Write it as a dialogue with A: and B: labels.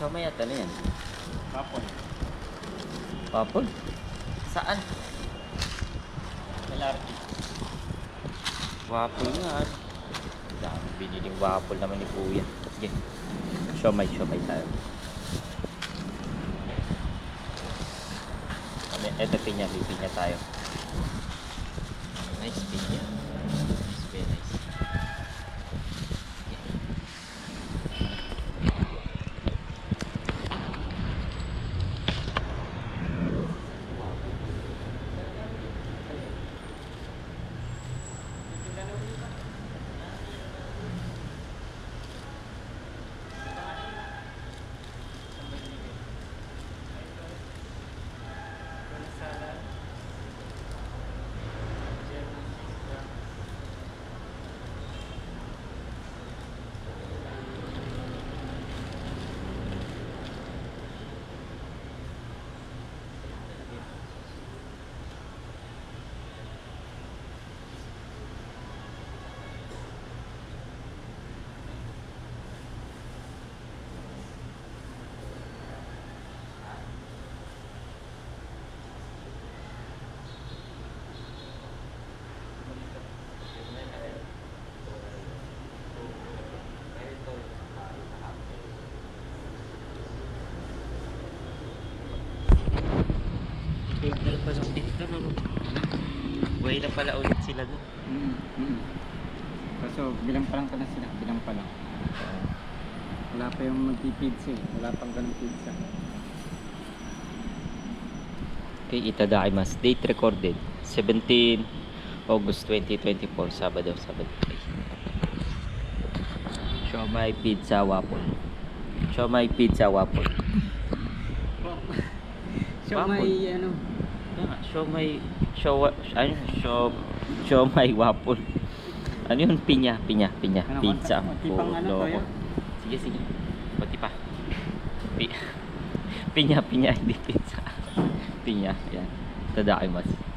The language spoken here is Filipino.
A: Siomay at ano yan?
B: Kapon.
A: Waffle? Saan?
B: LRT.
A: Waffle nga. Dami biniling waffle naman ni Kuya. Sige. Siomay tayo. Ito pinya, may pinya tayo. Nice pinya. Nice, very nice. Pasok dito no. Buhay na pala ulit sila doon.
B: Kaso bilang pa lang pala sila, bilang pa lang. Wala pa yung magpipizza eh. Wala pang ganung pizza.
A: Okay, itadakimasu. Date recorded 17 August 2024, Sabado. Siomay pizza waffle. Siomay pizza waffle.
B: Siomay ano?
A: Siomay waffle. Ano yun? Pinya.
B: Ano,
A: Pizza.
B: konti pang ano to yun?
A: Sige. Pati pa. Pinya, hindi pizza. Pinya, yan. Itadakimasu.